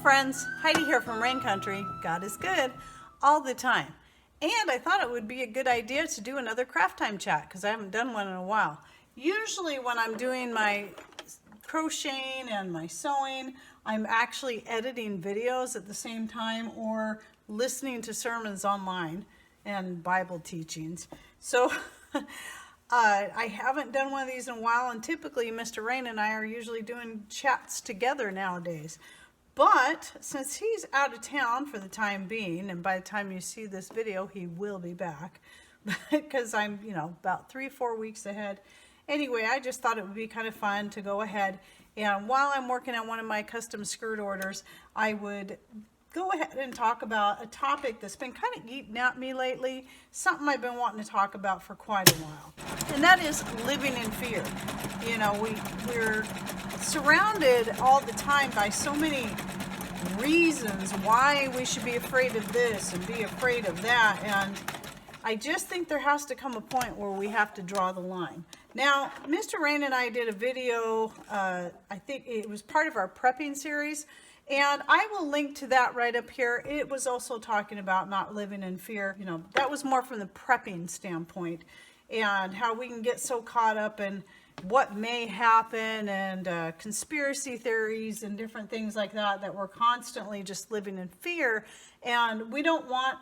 friends, Heidi here from Rain Country. God is good all the time. And I thought it would be a good idea to do another craft time chat because I haven't done one in a while. Usually when I'm doing my crocheting and my sewing, I'm actually editing videos at the same time or listening to sermons online and Bible teachings. So I haven't done one of these in a while, and typically Mr. Rain and I are usually doing chats together nowadays. But since he's out of town for the time being, and by the time you see this video, he will be back, because I'm, about 3-4 weeks ahead. Anyway, I just thought it would be kind of fun to go ahead, and while I'm working on one of my custom skirt orders, I would go ahead and talk about a topic that's been kind of eating at me lately, something I've been wanting to talk about for quite a while, and that is living in fear. We're surrounded all the time by so many reasons why we should be afraid of this and be afraid of that, and I just think there has to come a point where we have to draw the line. Now, Mr. Rain and I did a video, I think it was part of our prepping series, and I will link to that right up here. It was also talking about not living in fear. That was more from the prepping standpoint and how we can get so caught up in what may happen and conspiracy theories and different things like that, that we're constantly just living in fear, and we don't want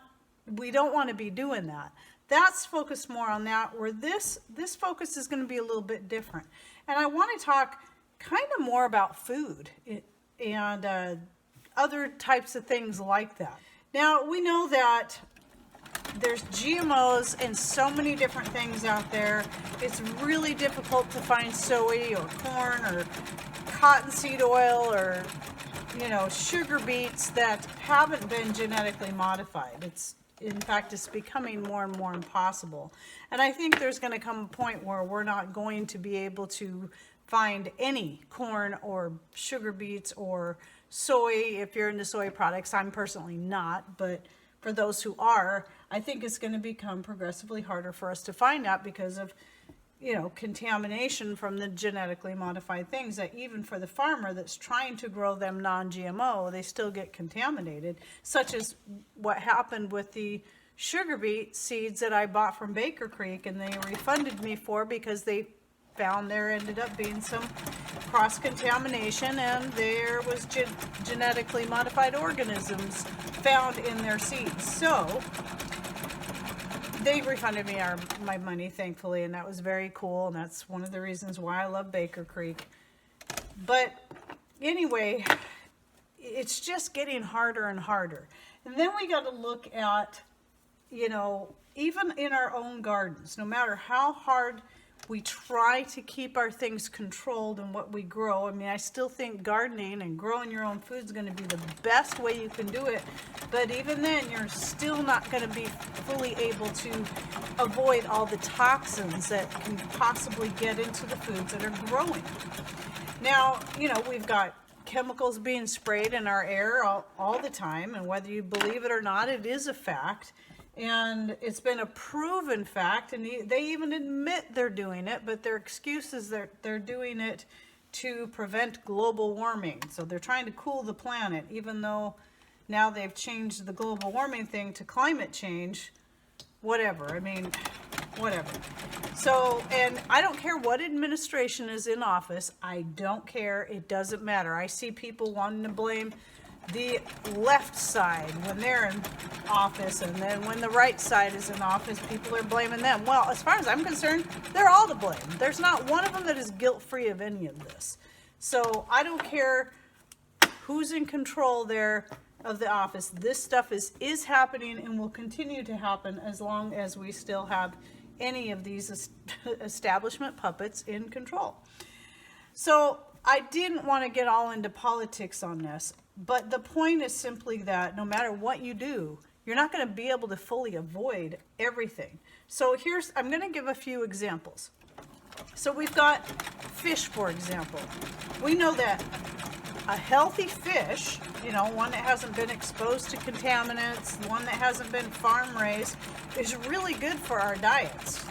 to be doing that. That's focused more on that, where this focus is going to be a little bit different. And I want to talk kind of more about food and other types of things like that. Now, we know that there's GMOs and so many different things out there. It's really difficult to find soy or corn or cottonseed oil or, sugar beets that haven't been genetically modified. In fact, it's becoming more and more impossible. And I think there's going to come a point where we're not going to be able to find any corn or sugar beets or soy if you're into soy products. I'm personally not, but for those who are, I think it's going to become progressively harder for us to find out because of, contamination from the genetically modified things, that even for the farmer that's trying to grow them non-GMO, they still get contaminated, such as what happened with the sugar beet seeds that I bought from Baker Creek, and they refunded me for because they found there ended up being some cross-contamination, and there was genetically modified organisms found in their seeds. So they refunded me my money, thankfully, and that was very cool, and that's one of the reasons why I love Baker Creek. But anyway, it's just getting harder and harder. And then we got to look at, even in our own gardens, no matter how hard we try to keep our things controlled and what we grow. I still think gardening and growing your own food is going to be the best way you can do it. But even then, you're still not going to be fully able to avoid all the toxins that can possibly get into the foods that are growing. Now, we've got chemicals being sprayed in our air all the time, and whether you believe it or not, it is a fact. And it's been a proven fact, and they even admit they're doing it, but their excuse is they're doing it to prevent global warming. So they're trying to cool the planet, even though now they've changed the global warming thing to climate change. Whatever. Whatever. So, and I don't care what administration is in office. I don't care. It doesn't matter. I see people wanting to blame the left side when they're in office, and then when the right side is in office, people are blaming them. Well, as far as I'm concerned, they're all to blame. There's not one of them that is guilt-free of any of this. So I don't care who's in control there of the office. This stuff is happening and will continue to happen as long as we still have any of these establishment puppets in control. So I didn't want to get all into politics on this, but the point is simply that no matter what you do, you're not going to be able to fully avoid everything. So I'm going to give a few examples. So we've got fish, for example. We know that a healthy fish, one that hasn't been exposed to contaminants, one that hasn't been farm raised, is really good for our diets.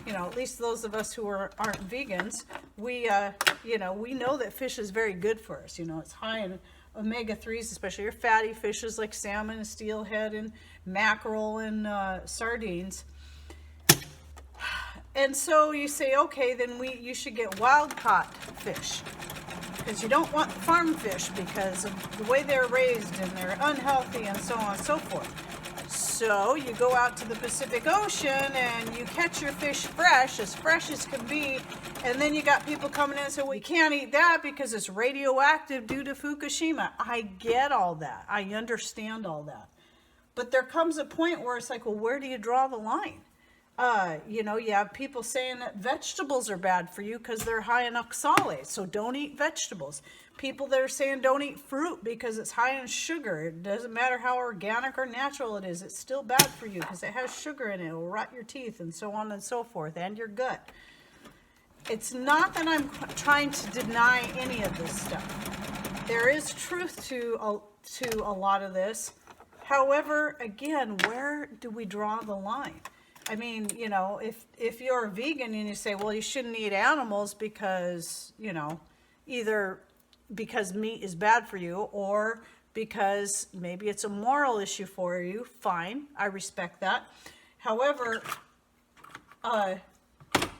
At least those of us who aren't vegans, we know that fish is very good for us. It's high in omega-3s, especially your fatty fishes like salmon and steelhead and mackerel and sardines. And so you say, okay, then you should get wild-caught fish, because you don't want farm fish because of the way they're raised and they're unhealthy and so on and so forth. So you go out to the Pacific Ocean and you catch your fish fresh as can be, and then you got people coming in and say, well, you can't eat that because it's radioactive due to Fukushima. I get all that. I understand all that. But there comes a point where it's like, well, where do you draw the line? You know, you have people saying that vegetables are bad for you because they're high in oxalates, so don't eat vegetables. People that are saying don't eat fruit because it's high in sugar. It doesn't matter how organic or natural it is, it's still bad for you because it has sugar in it. It will rot your teeth and so on and so forth, and your gut. It's not that I'm trying to deny any of this stuff. There is truth to a lot of this. However, again, where do we draw the line? I mean, you know, if you're a vegan and you say, well, you shouldn't eat animals because, you know, either because meat is bad for you or because maybe it's a moral issue for you, fine, I respect that. However,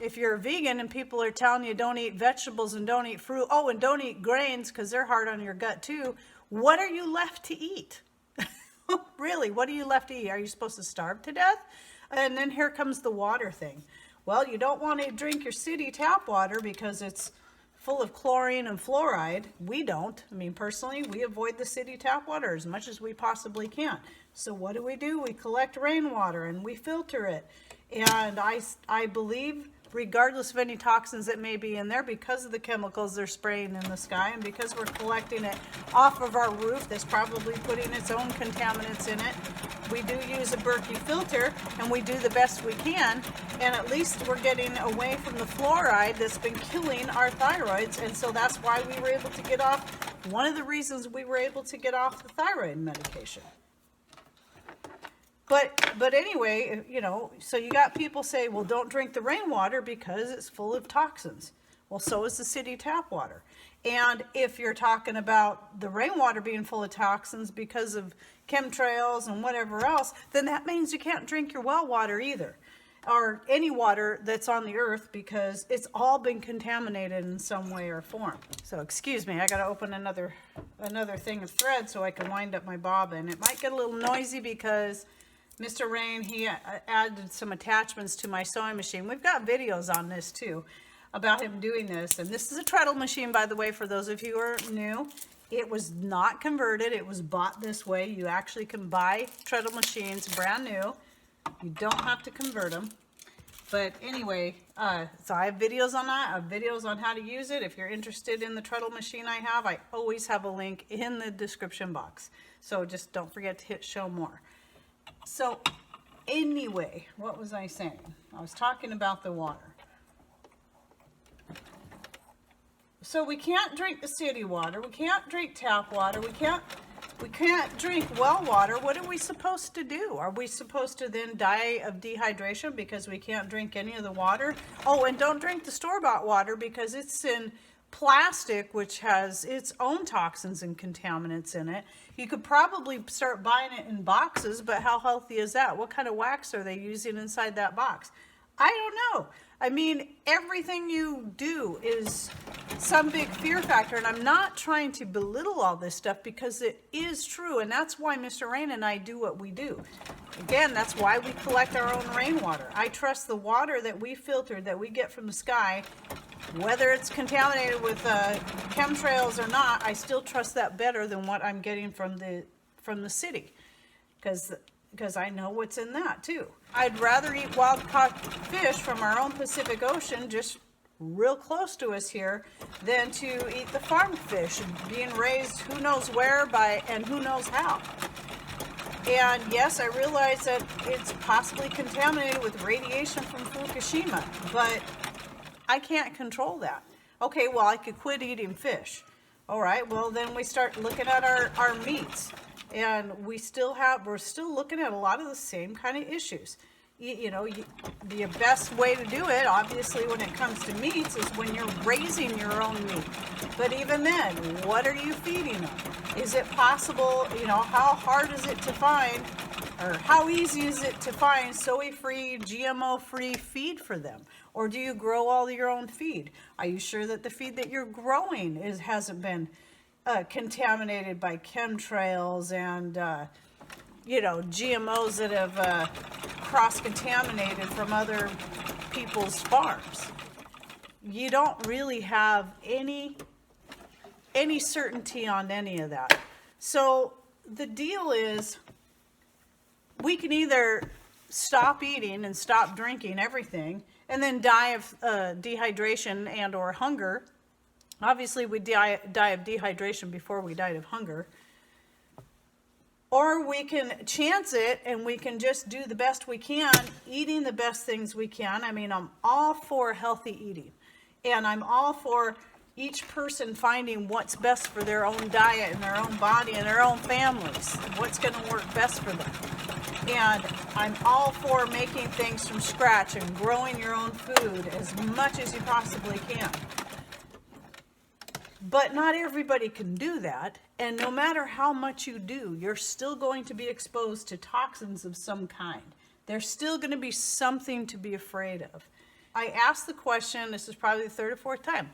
if you're a vegan and people are telling you don't eat vegetables and don't eat fruit, oh, and don't eat grains because they're hard on your gut too, what are you left to eat? Really, what are you left to eat? Are you supposed to starve to death? And then here comes the water thing. Well, you don't want to drink your city tap water because it's full of chlorine and fluoride. We don't. I mean, personally, we avoid the city tap water as much as we possibly can. So what do? We collect rainwater and we filter it. And I believe, regardless of any toxins that may be in there, because of the chemicals they're spraying in the sky and because we're collecting it off of our roof that's probably putting its own contaminants in it, we do use a Berkey filter and we do the best we can, and at least we're getting away from the fluoride that's been killing our thyroids. And so that's why we were able to get off, one of the reasons we were able to get off the thyroid medication. But anyway, you know, so you got people say, well, don't drink the rainwater because it's full of toxins. Well, so is the city tap water. And if you're talking about the rainwater being full of toxins because of chemtrails and whatever else, then that means you can't drink your well water either, or any water that's on the earth, because it's all been contaminated in some way or form. So excuse me, I got to open another thing of thread so I can wind up my bobbin. It might get a little noisy because Mr. Rain, he added some attachments to my sewing machine. We've got videos on this too about him doing this. And this is a treadle machine, by the way, for those of you who are new. It was not converted. It was bought this way. You actually can buy treadle machines brand new. You don't have to convert them. But anyway, so I have videos on that. I have videos on how to use it. If you're interested in the treadle machine I always have a link in the description box. So just don't forget to hit show more. So anyway, what was I saying? I was talking about the water. So we can't drink the city water. We can't drink tap water. We can't drink well water. What are we supposed to do? Are we supposed to then die of dehydration because we can't drink any of the water? Oh, and don't drink the store-bought water because it's in plastic, which has its own toxins and contaminants in it. You could probably start buying it in boxes, but how healthy is that? What kind of wax are they using inside that box? I don't know. I mean, everything you do is some big fear factor, and I'm not trying to belittle all this stuff because it is true, and that's why Mr. Rain and I do what we do. Again, that's why we collect our own rainwater. I trust the water that we filter, that we get from the sky, whether it's contaminated with chemtrails or not. I still trust that better than what I'm getting from the city, because I know what's in that too. I'd rather eat wild-caught fish from our own Pacific Ocean, just real close to us here, than to eat the farm fish being raised who knows where by and who knows how. And yes, I realize that it's possibly contaminated with radiation from Fukushima, but I can't control that. Okay, well, I could quit eating fish. All right, well, then we start looking at our meats. And we're still looking at a lot of the same kind of issues. the best way to do it, obviously, when it comes to meats, is when you're raising your own meat. But even then, what are you feeding them? Is it possible, how hard is it to find, or how easy is it to find soy-free, GMO-free feed for them? Or do you grow all your own feed? Are you sure that the feed that you're growing hasn't been contaminated by chemtrails and GMOs that have cross-contaminated from other people's farms? You don't really have any certainty on any of that. So the deal is, we can either stop eating and stop drinking everything and then die of dehydration and or hunger. Obviously, we die of dehydration before we died of hunger. Or we can chance it and we can just do the best we can, eating the best things we can. I mean, I'm all for healthy eating. And I'm all for each person finding what's best for their own diet and their own body and their own families. What's going to work best for them. And I'm all for making things from scratch and growing your own food as much as you possibly can. But not everybody can do that. And no matter how much you do, you're still going to be exposed to toxins of some kind. There's still going to be something to be afraid of. I asked the question, this is probably the third or fourth time,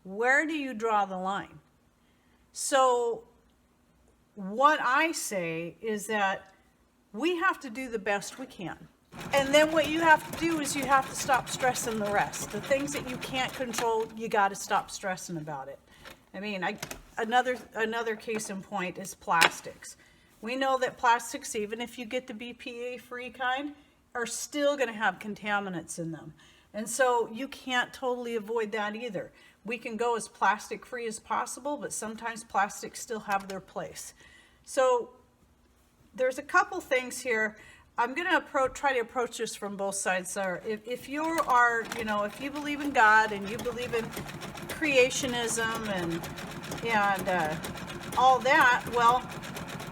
where do you draw the line? So what I say is that we have to do the best we can. And then what you have to do is you have to stop stressing the rest. The things that you can't control, you got to stop stressing about it. I mean, another case in point is plastics. We know that plastics, even if you get the BPA-free kind, are still going to have contaminants in them. And so you can't totally avoid that either. We can go as plastic-free as possible, but sometimes plastics still have their place. So there's a couple things here. I'm going to try to approach this from both sides. So if you are, if you believe in God and you believe in creationism and all that, well,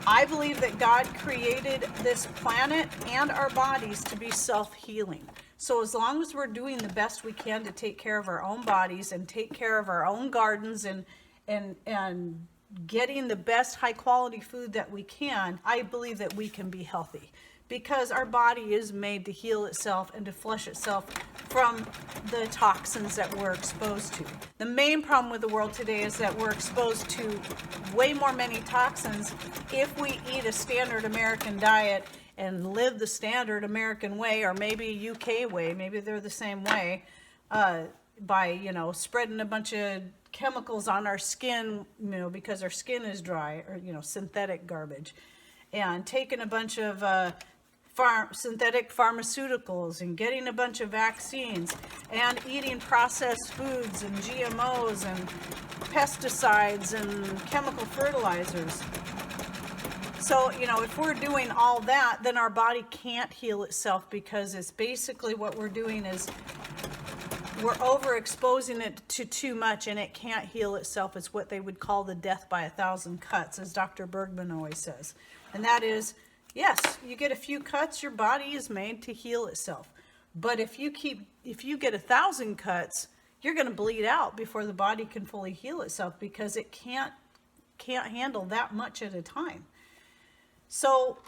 I believe that God created this planet and our bodies to be self-healing. So as long as we're doing the best we can to take care of our own bodies and take care of our own gardens and getting the best high quality food that we can, I believe that we can be healthy. Because our body is made to heal itself and to flush itself from the toxins that we're exposed to. The main problem with the world today is that we're exposed to way more many toxins if we eat a standard American diet and live the standard American way, or maybe UK way, maybe they're the same way, by, spreading a bunch of chemicals on our skin, because our skin is dry, or, synthetic garbage, and taking a bunch of synthetic pharmaceuticals and getting a bunch of vaccines and eating processed foods and GMOs and pesticides and chemical fertilizers. So, if we're doing all that, then our body can't heal itself, because it's basically what we're doing is we're overexposing it to too much and it can't heal itself. It's what they would call the death by 1,000 cuts, as Dr. Bergman always says. And that is, yes, you get a few cuts, your body is made to heal itself. But if you get 1,000 cuts, you're going to bleed out before the body can fully heal itself, because it can't handle that much at a time. So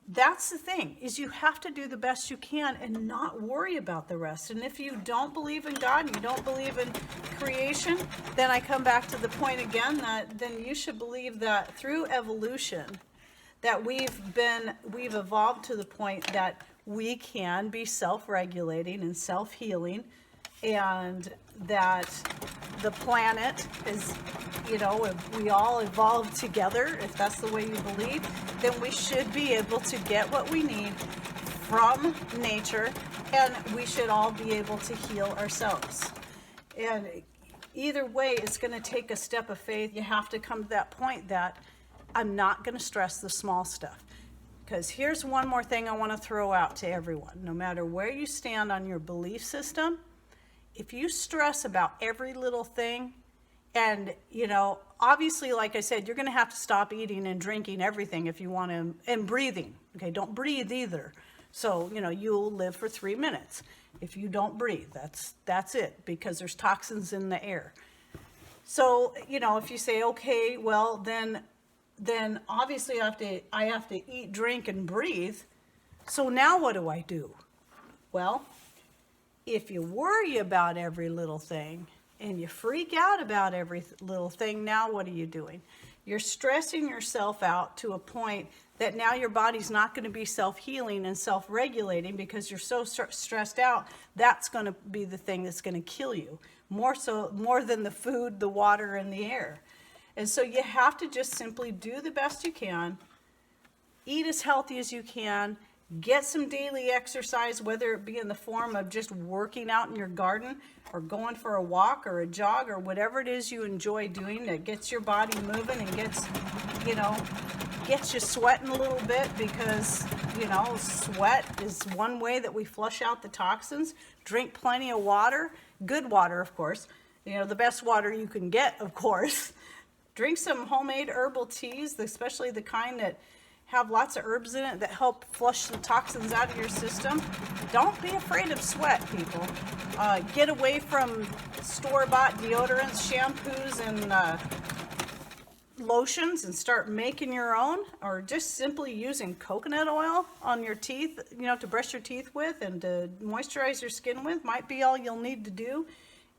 that's the thing, is you have to do the best you can and not worry about the rest. And if you don't believe in God and you don't believe in creation, then I come back to the point again that then you should believe that through evolution, that we've evolved to the point that we can be self-regulating and self-healing, and that the planet is, if we all evolved together, if that's the way you believe, then we should be able to get what we need from nature, and we should all be able to heal ourselves. And either way, it's going to take a step of faith. You have to come to that point that I'm not going to stress the small stuff. Because here's one more thing I want to throw out to everyone. No matter where you stand on your belief system, if you stress about every little thing, and, obviously, like I said, you're going to have to stop eating and drinking everything if you want to, and breathing. Okay, don't breathe either. So, you'll live for 3 minutes. If you don't breathe, that's it, because there's toxins in the air. So, if you say, okay, well, then obviously I have to eat, drink, and breathe. So now what do I do? Well, if you worry about every little thing and you freak out about every little thing, now what are you doing? You're stressing yourself out to a point that now your body's not going to be self-healing and self-regulating because you're so stressed out. That's going to be the thing that's going to kill you, more than the food, the water, and the air. And so you have to just simply do the best you can, eat as healthy as you can, get some daily exercise, whether it be in the form of just working out in your garden or going for a walk or a jog or whatever it is you enjoy doing that gets your body moving and gets you sweating a little bit, because, sweat is one way that we flush out the toxins. Drink plenty of water, good water, of course, the best water you can get, of course. Drink some homemade herbal teas, especially the kind that have lots of herbs in it that help flush the toxins out of your system. Don't be afraid of sweat, people. Get away from store-bought deodorants, shampoos, and lotions, and start making your own, or just simply using coconut oil on your teeth, to brush your teeth with and to moisturize your skin with might be all you'll need to do.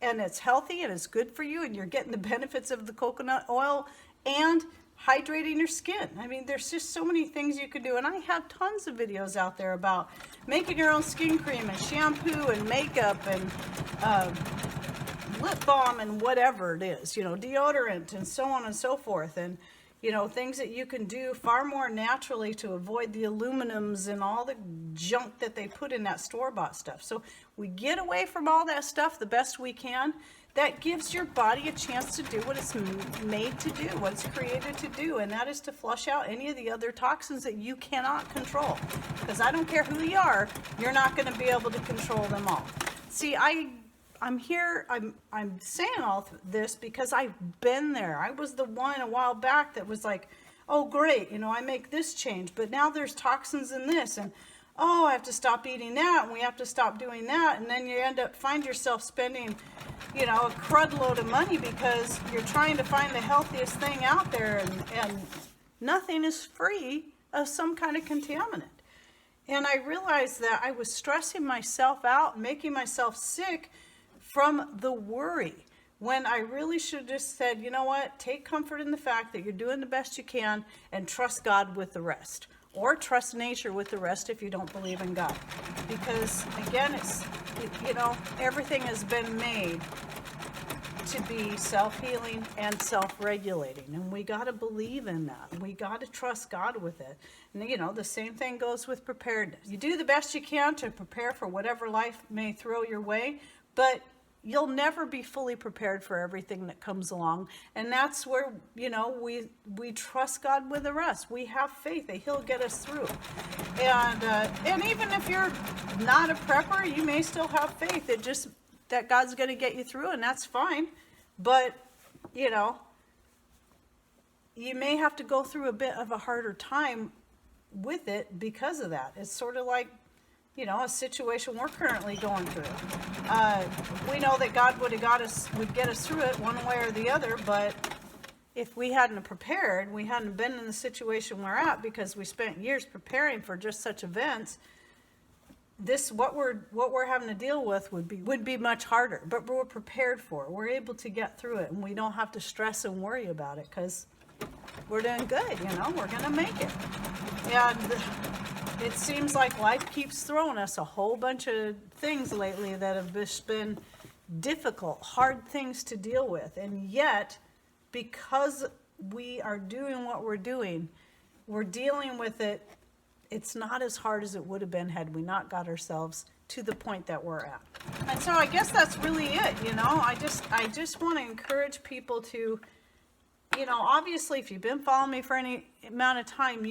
And it's healthy and it's good for you, and you're getting the benefits of the coconut oil and hydrating your skin. I mean, there's just so many things you could do, and I have tons of videos out there about making your own skin cream and shampoo and makeup and lip balm and whatever it is, deodorant and so on and so forth, and things that you can do far more naturally to avoid the aluminums and all the junk that they put in that store-bought stuff. So we get away from all that stuff the best we can. That gives your body a chance to do what it's made to do, what it's created to do, and that is to flush out any of the other toxins that you cannot control. Because I don't care who you are, you're not going to be able to control them all. See, I'm here, I'm saying all this because I've been there. I was the one a while back that was like, oh great, I make this change, but now there's toxins in this, and oh, I have to stop eating that, and we have to stop doing that, and then you find yourself spending, a crud load of money because you're trying to find the healthiest thing out there, and nothing is free of some kind of contaminant. And I realized that I was stressing myself out, making myself sick from the worry, when I really should have just said, you know what, take comfort in the fact that you're doing the best you can and trust God with the rest. Or trust nature with the rest if you don't believe in God. Because, again, everything has been made to be self-healing and self-regulating. And we got to believe in that. We got to trust God with it. And, the same thing goes with preparedness. You do the best you can to prepare for whatever life may throw your way, but you'll never be fully prepared for everything that comes along. And that's where, we trust God with the rest. We have faith that He'll get us through. And even if you're not a prepper, you may still have faith that God's going to get you through, and that's fine. But, you may have to go through a bit of a harder time with it because of that. It's sort of like, a situation we're currently going through. We know that God would get us through it one way or the other, but if we hadn't prepared, we hadn't been in the situation we're at because we spent years preparing for just such events, what we're having to deal with would be much harder. But we're prepared for it. We're able to get through it, and we don't have to stress and worry about it because we're doing good. We're going to make it. And it seems like life keeps throwing us a whole bunch of things lately that have just been difficult, hard things to deal with. And yet, because we are doing what we're doing, we're dealing with it. It's not as hard as it would have been had we not got ourselves to the point that we're at. And so I guess that's really it. I just want to encourage people to, obviously, if you've been following me for any amount of time,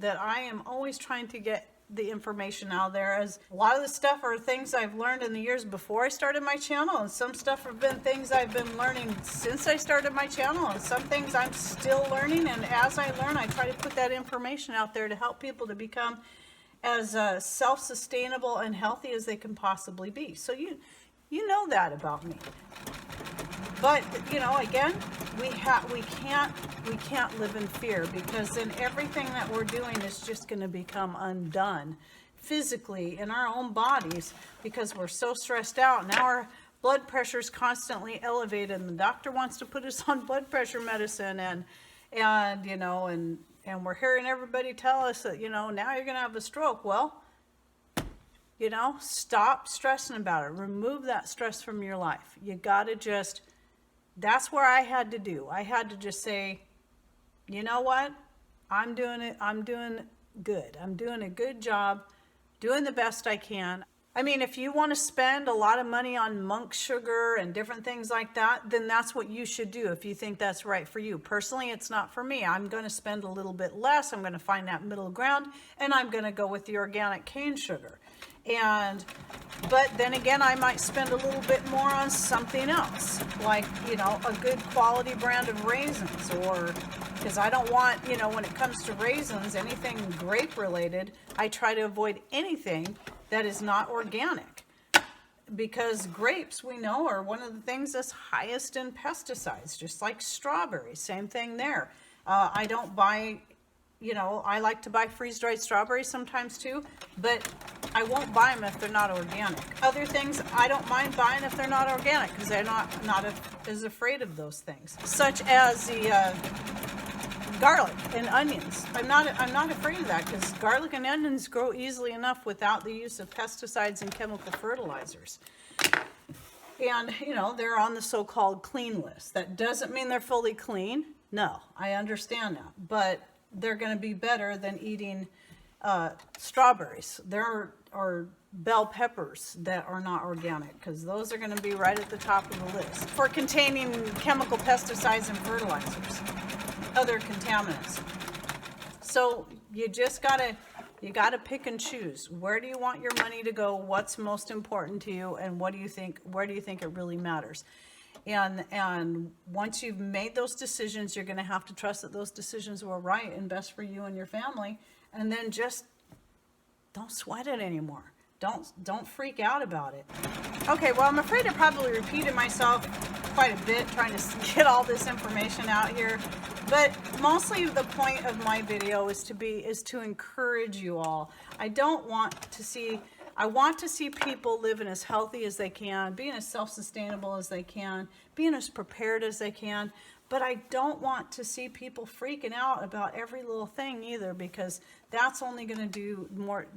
that I am always trying to get the information out there. As a lot of the stuff are things I've learned in the years before I started my channel, and some stuff have been things I've been learning since I started my channel, and some things I'm still learning. And as I learn, I try to put that information out there to help people to become as self-sustainable and healthy as they can possibly be. So you know that about me. But you know, again, we can't live in fear, because then everything that we're doing is just going to become undone physically in our own bodies, because we're so stressed out. Now our blood pressure is constantly elevated, and the doctor wants to put us on blood pressure medicine, and you know, and we're hearing everybody tell us that, you know, now you're going to have a stroke. Well, you know, stop stressing about it. Remove that stress from your life. You got to just, that's where I had to do. I had to just say, you know what? I'm doing it. I'm doing good. I'm doing a good job, doing the best I can. I mean, if you want to spend a lot of money on monk sugar and different things like that, then that's what you should do if you think that's right for you. Personally, it's not for me. I'm going to spend a little bit less. I'm going to find that middle ground, and I'm going to go with the organic cane sugar. But then again, I might spend a little bit more on something else, like, you know, a good quality brand of raisins, or because I don't want, you know, when it comes to raisins, anything grape related, I try to avoid anything that is not organic, because grapes, we know, are one of the things that's highest in pesticides, just like strawberries. Same thing there. I don't buy, you know, I like to buy freeze-dried strawberries sometimes too, but I won't buy them if they're not organic. Other things I don't mind buying if they're not organic, because they're not as afraid of those things, such as the garlic and onions. I'm not afraid of that, because garlic and onions grow easily enough without the use of pesticides and chemical fertilizers. And, you know, they're on the so-called clean list. That doesn't mean they're fully clean. No, I understand that. But they're going to be better than eating strawberries. There are bell peppers that are not organic, because those are going to be right at the top of the list for containing chemical pesticides and fertilizers, other contaminants. So you just gotta pick and choose. Where do you want your money to go? What's most important to you, and where do you think it really matters? And once you've made those decisions, you're going to have to trust that those decisions were right and best for you and your family, and then just don't sweat it anymore. Don't freak out about it. Okay, well, I'm afraid I probably repeated myself quite a bit trying to get all this information out here, but mostly the point of my video is to encourage you all. I want to see people living as healthy as they can, being as self-sustainable as they can, being as prepared as they can. But I don't want to see people freaking out about every little thing either, because that's only going to do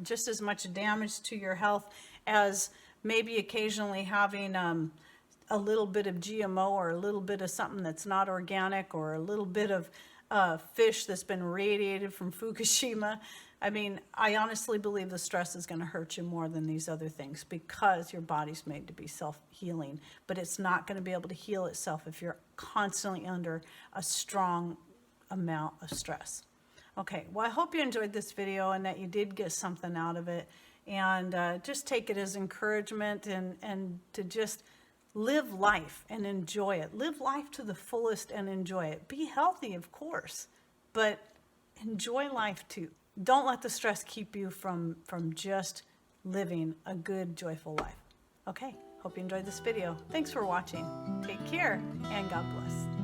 just as much damage to your health as maybe occasionally having a little bit of GMO, or a little bit of something that's not organic, or a little bit of fish that's been radiated from Fukushima. I mean, I honestly believe the stress is going to hurt you more than these other things, because your body's made to be self-healing, but it's not going to be able to heal itself if you're constantly under a strong amount of stress. Okay, well, I hope you enjoyed this video and that you did get something out of it, and just take it as encouragement, and to just live life and enjoy it. Live life to the fullest and enjoy it. Be healthy, of course, but enjoy life too. Don't let the stress keep you from just living a good, joyful life. Okay, hope you enjoyed this video. Thanks for watching. Take care, and God bless.